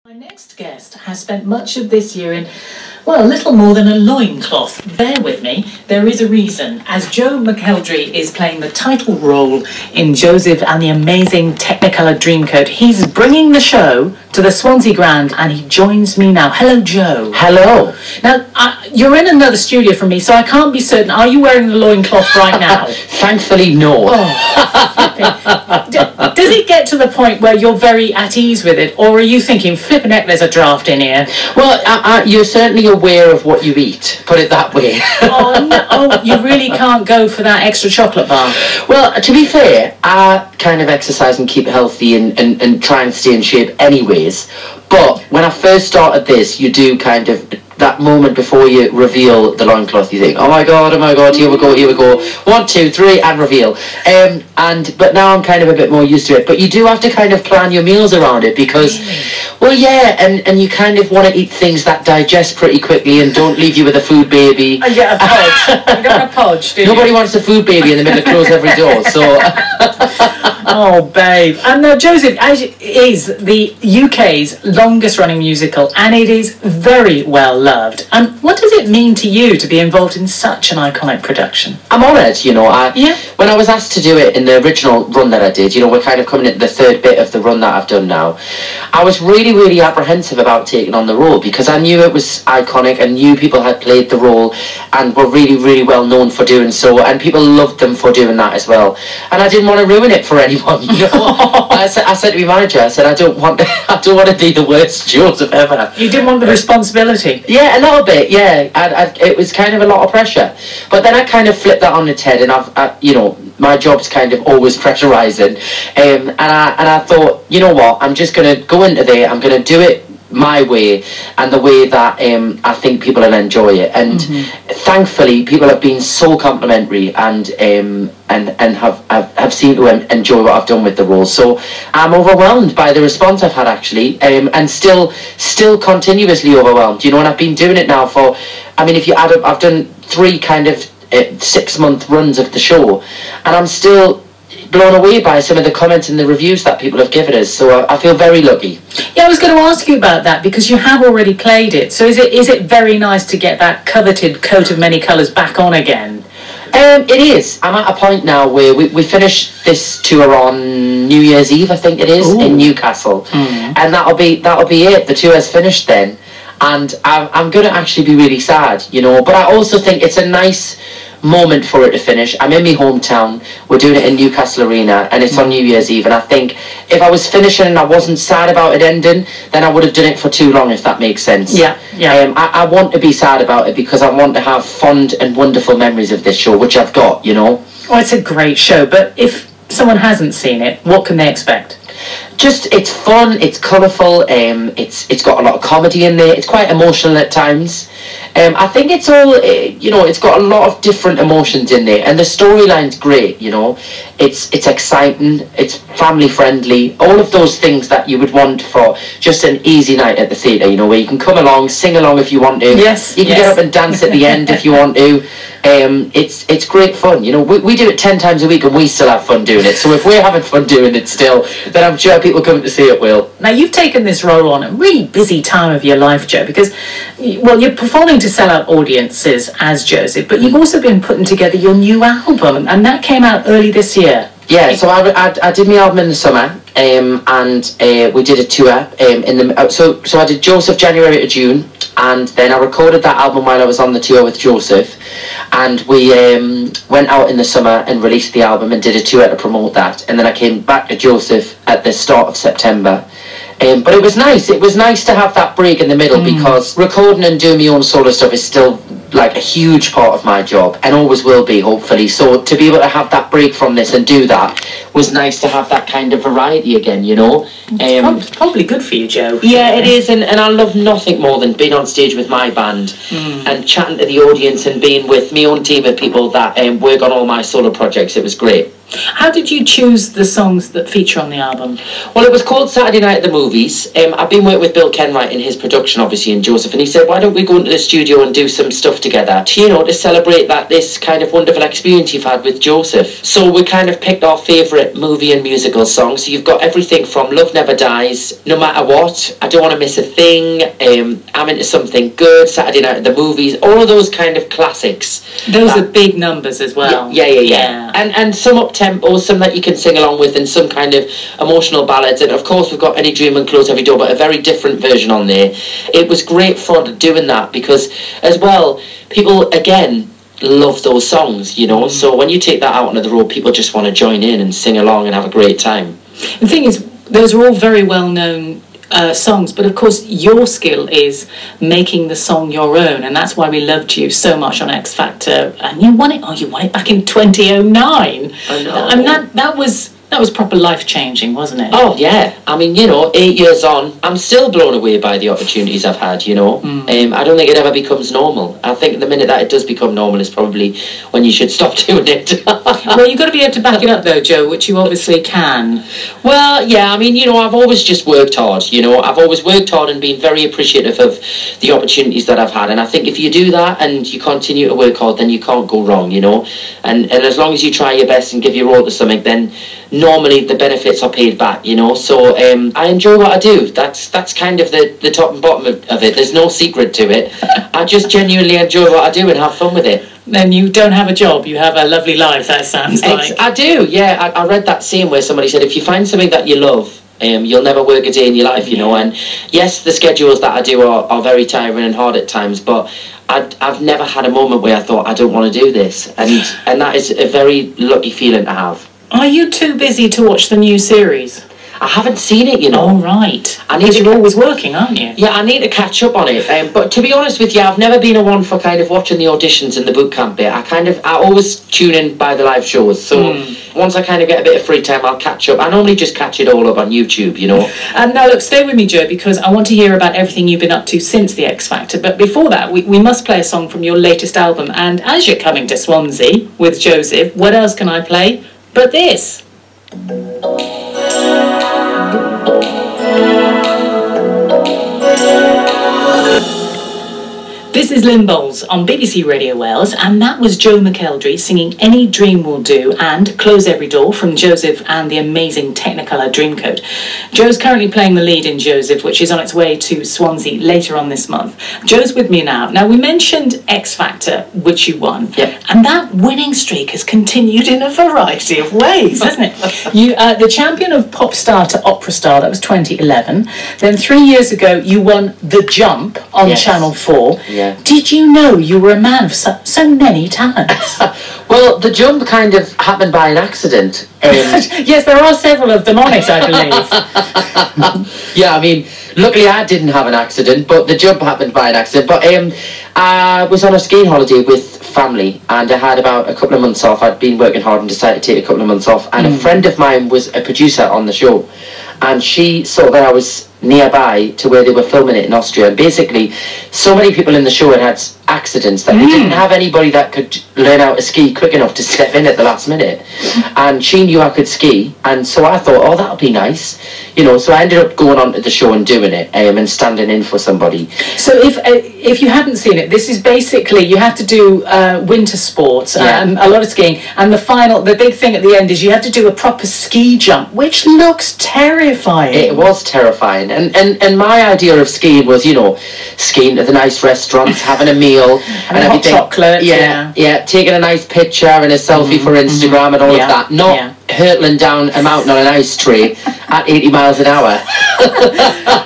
My next guest has spent much of this year in, well, a little more than a loincloth. Bear with me, there is a reason. As Joe McElderry is playing the title role in Joseph and the amazing Technicolor Dreamcoat, he's bringing the show to the Swansea Grand and he joins me now. Hello, Joe. Hello. Now, you're in another studio from me, so I can't be certain. Are you wearing the loincloth right now? Thankfully, no. Oh, does it get to the point where you're very at ease with it, or are you thinking, flipping heck, there's a draft in here? Well, you're certainly aware of what you eat, put it that way. Oh, no. Oh, you really can't go for that extra chocolate bar? Well, to be fair, I kind of exercise and keep healthy and try and stay in shape anyways. But when I first started this, you do kind of, that moment before you reveal the loincloth, you think, oh my god, here we go, 1, 2, 3, and reveal. But now I'm kind of a bit more used to it. But you do have to kind of plan your meals around it because, well, yeah, and you kind of want to eat things that digest pretty quickly and don't leave you with a food baby. Yeah, a podge. You don't want a podge, do you? Nobody wants a food baby in the middle of close every door, so... Oh, babe. And now, Joseph is the UK's longest running musical, and it is very well loved. And what does it mean to you to be involved in such an iconic production? I'm honoured, you know. When I was asked to do it in the original run that I did, you know, we're kind of coming into the third bit of the run that I've done now, I was really, really apprehensive about taking on the role because I knew it was iconic and knew people had played the role and were really, really well known for doing so, and people loved them for doing that as well. And I didn't want to ruin it for anyone, you know. I said to my manager, I said, I don't want to be the worst Joseph ever. You didn't want the responsibility? Yeah, a little bit, yeah. It was kind of a lot of pressure. But then I kind of flipped that on its head, and you know, my job's kind of always pressurising. And I thought, you know what, I'm just going to go into there, I'm going to do it my way and the way that I think people will enjoy it. And thankfully, people have been so complimentary and have seemed to enjoy what I've done with the role. So I'm overwhelmed by the response I've had, actually, and still continuously overwhelmed. You know, and I've been doing it now for, I mean, if you add up, I've done 3 kind of 6-month runs of the show, and I'm still blown away by some of the comments and the reviews that people have given us, so I feel very lucky. Yeah, I was going to ask you about that because you have already played it, so is it very nice to get that coveted coat of many colours back on again? It is. I'm at a point now where we finish this tour on New Year's Eve, I think it is. Ooh. In Newcastle, and that'll be it. The tour is finished then, and I'm going to actually be really sad, you know, but I also think it's a nice moment for it to finish. I'm in my hometown, we're doing it in Newcastle Arena, and it's on New Year's Eve, and I think if I was finishing and I wasn't sad about it ending, then I would have done it for too long, if that makes sense. Yeah. I want to be sad about it because I want to have fond and wonderful memories of this show, which I've got, you know. Well, it's a great show, but if someone hasn't seen it, what can they expect? Just, it's fun, it's colourful, it's got a lot of comedy in there, it's quite emotional at times. I think it's all, you know, it's got a lot of different emotions in there, and the storyline's great, you know. It's exciting, it's family friendly, all of those things that you would want for just an easy night at the theatre, you know, where you can come along, sing along if you want to. Yes. You can get up and dance at the end if you want to. It's great fun, you know. We do it 10 times a week and we still have fun doing it, so if we're having fun doing it still, then I'm sure people coming to see it will. Now, you've taken this role on a really busy time of your life, Joe, because, well, you're performing to sell out audiences as Joseph, but you've also been putting together your new album, and that came out early this year. Yeah, so I did my album in the summer, and we did a tour so I did Joseph January to June, and then I recorded that album while I was on the tour with Joseph, and we went out in the summer and released the album and did a tour to promote that, and then I came back to Joseph at the start of September. But it was nice to have that break in the middle, because recording and doing my own solo stuff is still like a huge part of my job and always will be, hopefully. So to be able to have that break from this and do that was nice, to have that kind of variety again, you know. It's probably good for you, Joe. Yeah, it is, and I love nothing more than being on stage with my band and chatting to the audience and being with my own team of people that work on all my solo projects. It was great. How did you choose the songs that feature on the album? Well, it was called Saturday Night at the Movies. I've been working with Bill Kenwright in his production, obviously, and Joseph, and he said, why don't we go into the studio and do some stuff together, to celebrate this kind of wonderful experience you've had with Joseph. So we kind of picked our favourite favourite movie and musical songs. So you've got everything from Love Never Dies, No Matter What, I Don't Want to Miss a Thing, I'm Into Something Good, Saturday Night at the Movies, all of those kind of classics. Those are big numbers as well. Yeah. And some up-tempo, some that you can sing along with, and some kind of emotional ballads. And of course we've got Any Dream and Close Every Door, but a very different version on there. It was great fun doing that because, as well, people, again, love those songs, you know. So when you take that out onto the road, people just want to join in and sing along and have a great time. The thing is, those are all very well-known songs, but of course your skill is making the song your own, and that's why we loved you so much on X Factor. And you won it back in 2009. I know. I mean, that was proper life-changing, wasn't it? Oh yeah, I mean, you know, 8 years on, I'm still blown away by the opportunities I've had, you know. I don't think it ever becomes normal. I think the minute that it does become normal is probably when you should stop doing it. Well, you've got to be able to back it up though, Joe, which you obviously can. Well, yeah, I mean, you know, I've always just worked hard, you know. I've always worked hard and been very appreciative of the opportunities that I've had. And I think if you do that and you continue to work hard, then you can't go wrong, you know. And as long as you try your best and give your all to something, then normally the benefits are paid back, you know. So I enjoy what I do. That's kind of the top and bottom of it. There's no secret to it. I just genuinely enjoy what I do and have fun with it. Then you don't have a job, you have a lovely life, that sounds like. I do, yeah. I read that saying where somebody said, if you find something that you love, you'll never work a day in your life, you know. And yes, the schedules that I do are very tiring and hard at times, but I've never had a moment where I thought, I don't want to do this. And that is a very lucky feeling to have. Are you too busy to watch the new series? I haven't seen it, you know. Oh, right. Because you're always working, aren't you? Yeah, I need to catch up on it. But to be honest with you, I've never been a one for kind of watching the auditions and the boot camp bit. I always tune in by the live shows. So once I kind of get a bit of free time, I'll catch up. I normally just catch it all up on YouTube, you know. Now, look, stay with me, Joe, because I want to hear about everything you've been up to since the X Factor. But before that, we must play a song from your latest album. And as you're coming to Swansea with Joseph, what else can I play but this? This is Lynn Bowles on BBC Radio Wales, and that was Joe McElderry singing Any Dream Will Do and Close Every Door from Joseph and the amazing Technicolor Dreamcoat. Joe's currently playing the lead in Joseph, which is on its way to Swansea later on this month. Joe's with me now. Now, we mentioned X Factor, which you won, and that winning streak has continued in a variety of ways, hasn't it? You, the champion of Pop Star to Opera Star, that was 2011. Then 3 years ago, you won The Jump on Channel 4. Yeah. Did you know you were a man of so many talents? Well, The Jump kind of happened by an accident. Yes, there are several of them on it, I believe. Yeah, I mean, luckily I didn't have an accident, but The Jump happened by an accident. But I was on a skiing holiday with family, and I had about a couple of months off. I'd been working hard and decided to take a couple of months off. And a friend of mine was a producer on the show, and she saw that I was nearby to where they were filming it in Austria. And basically, so many people in the show had accidents that they didn't have anybody that could learn how to ski quick enough to step in at the last minute. And she knew I could ski, and so I thought, oh, that'll be nice, you know. So I ended up going on to the show and doing it, and standing in for somebody. So if you hadn't seen it, this is basically, you have to do winter sports, a lot of skiing, and the big thing at the end is you have to do a proper ski jump, which looks terrifying. It was terrifying. And my idea of skiing was, you know, skiing to the nice restaurants, having a meal and everything. Hot chocolate. Yeah, taking a nice picture and a selfie for Instagram and all of that. Not hurtling down a mountain on an ice tray at 80 miles an hour.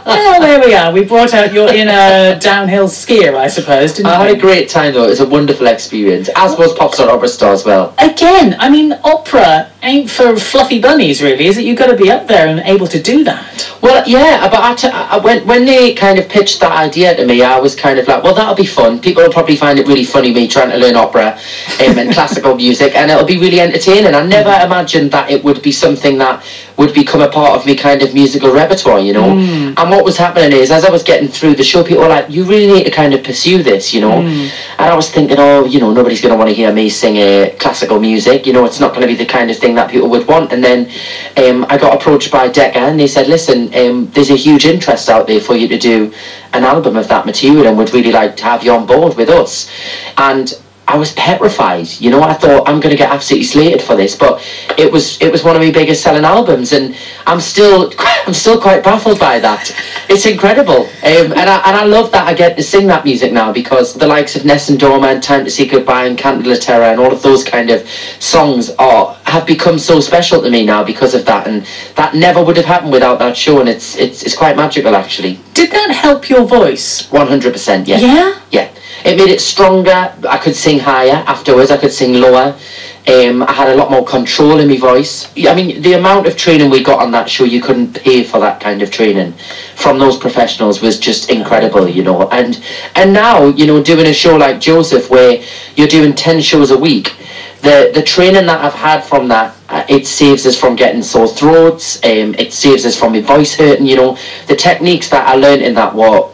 Well, there we are. We brought out your inner downhill skier, I suppose, didn't we? I had a great time, though. It was a wonderful experience, as was Pop Star Opera Star as well. Again, I mean, opera ain't for fluffy bunnies, really, is it? You've got to be up there and able to do that. Well, yeah, but when they kind of pitched that idea to me, I was kind of like, well, that'll be fun. People will probably find it really funny, me trying to learn opera and classical music, and it'll be really entertaining. I never imagined that it would be something that would become a part of me kind of musical repertoire, you know. And what was happening is, as I was getting through the show, people were like, you really need to kind of pursue this, you know. And I was thinking, oh, you know, nobody's going to want to hear me sing classical music, you know, it's not going to be the kind of thing that people would want. And then I got approached by Decca, and they said, listen, there's a huge interest out there for you to do an album of that material, and would really like to have you on board with us. And I was petrified, you know. I thought I'm going to get absolutely slated for this, but it was one of my biggest selling albums, and I'm still quite baffled by that. It's incredible, and I love that I get to sing that music now, because the likes of Ness and Dorma and Time to Say Goodbye and Canto La Terra and all of those kind of songs have become so special to me now because of that, and that never would have happened without that show, and it's quite magical, actually. Did that help your voice? 100%, yeah. Yeah? Yeah. It made it stronger. I could sing higher afterwards. I could sing lower. I had a lot more control in my voice. I mean, the amount of training we got on that show, you couldn't pay for that kind of training from those professionals, was just incredible, you know. And now, you know, doing a show like Joseph, where you're doing 10 shows a week, the training that I've had from that, it saves us from getting sore throats, it saves us from my voice hurting, you know. The techniques that I learned in that were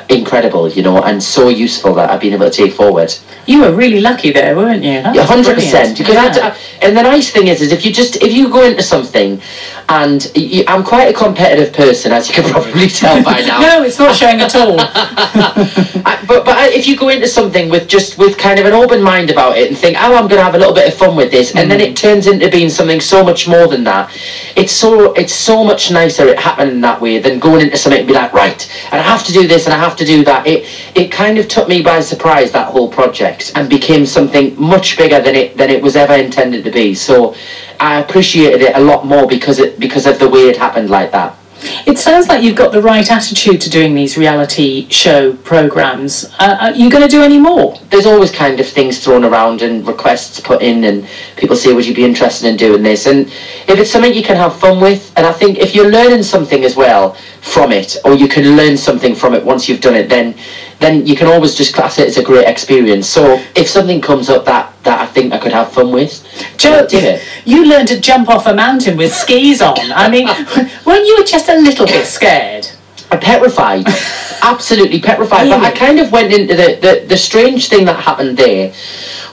incredible, you know, and so useful that I've been able to take forward. You were really lucky there, weren't you? Yeah, 100%. Because and the nice thing is if you go into something, and I'm quite a competitive person, as you can probably tell by now. No, it's not showing at all. but if you go into something with kind of an open mind about it and think, oh, I'm going to have a little bit of fun with this, and then it turns into being something so much more than that, it's so much nicer it happening that way than going into something and be like, right, and I have to do this and I have to do that. It kind of took me by surprise, that whole project, and became something much bigger than it was ever intended to be. So I appreciated it a lot more because of the way it happened like that. It sounds like you've got the right attitude to doing these reality show programmes. Are you going to do any more? There's always kind of things thrown around and requests put in, and people say, would you be interested in doing this? And if it's something you can have fun with, and I think if you're learning something as well from it, or you can learn something from it once you've done it, then you can always just class it as a great experience. So if something comes up that I think I could have fun with, Joe, you learned to jump off a mountain with skis on. I mean, weren't you just a little bit scared? I'm petrified. Absolutely petrified. Really? But I kind of went into the strange thing that happened there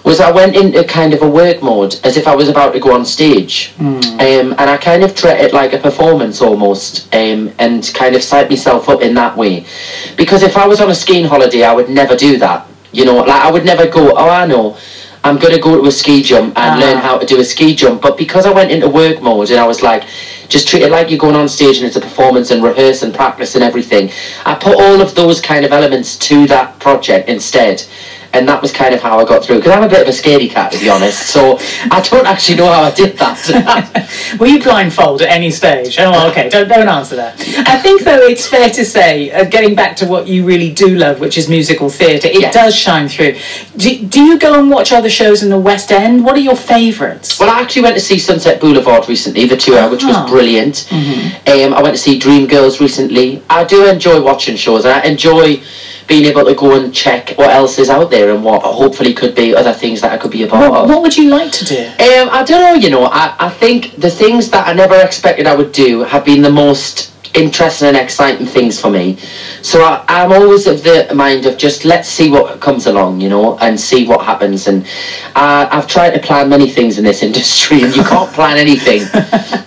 was I went into kind of a work mode, as if I was about to go on stage. And I kind of treated it like a performance almost, and kind of psyched myself up in that way. Because if I was on a skiing holiday, I would never do that. You know, like I would never go, oh, I know, I'm going to go to a ski jump and learn how to do a ski jump. But because I went into work mode and I was like, just treat it like you're going on stage and it's a performance, and rehearse and practice and everything, I put all of those kind of elements to that project instead. And that was kind of how I got through, because I'm a bit of a scaredy cat, to be honest, so I don't actually know how I did that. Were you blindfolded at any stage? Oh, okay, don't answer that. I think, though, it's fair to say, getting back to what you really do love, which is musical theatre, it does shine through. Do you go and watch other shows in the West End? What are your favourites? Well, I actually went to see Sunset Boulevard recently, the tour, which was brilliant. I went to see Dreamgirls recently. I do enjoy watching shows, and I enjoy being able to go and check what else is out there and what hopefully could be other things that I could be a part of. What would you like to do? I don't know, you know, I think the things that I never expected I would do have been the most interesting and exciting things for me. So I'm always of the mind of just let's see what comes along, you know, and see what happens. And I've tried to plan many things in this industry, and you can't plan anything,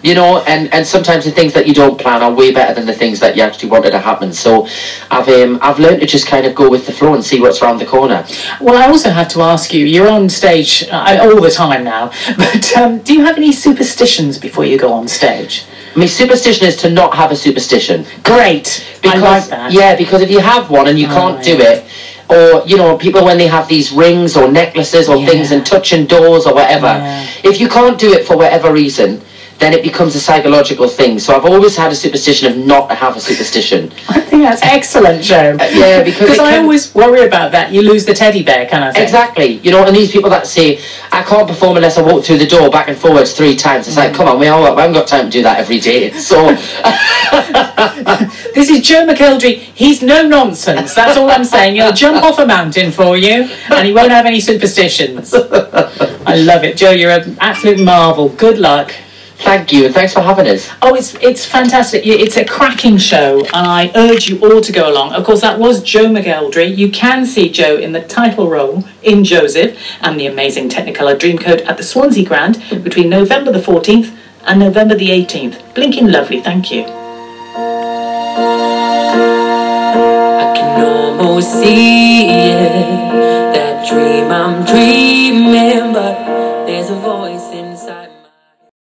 you know, and sometimes the things that you don't plan are way better than the things that you actually wanted to happen. So I've learned to just kind of go with the flow and see what's around the corner. Well, I also have to ask you, you're on stage all the time now, but do you have any superstitions before you go on stage? My superstition is to not have a superstition. Great. Because, I like that. Yeah, because if you have one and you can't do it, or, you know, people when they have these rings or necklaces or things and touching doors or whatever, if you can't do it for whatever reason, then it becomes a psychological thing. So I've always had a superstition of not to have a superstition. I think that's excellent, Joe. Yeah, because I always worry about that. You lose the teddy bear kind of thing. Exactly. You know, and these people that say, I can't perform unless I walk through the door back and forwards 3 times. It's like, come on, we haven't got time to do that every day. So this is Joe McElderry. He's no nonsense. That's all I'm saying. He'll jump off a mountain for you, and he won't have any superstitions. I love it. Joe, you're an absolute marvel. Good luck. Thank you, and thanks for having us. Oh, it's fantastic. It's a cracking show, and I urge you all to go along. Of course, that was Joe McElderry. You can see Joe in the title role in Joseph and the amazing Technicolor Dreamcoat at the Swansea Grand between November the 14th and November the 18th. Blinking lovely, thank you. can almost see it. That dream I'm dreaming, but there's a voice.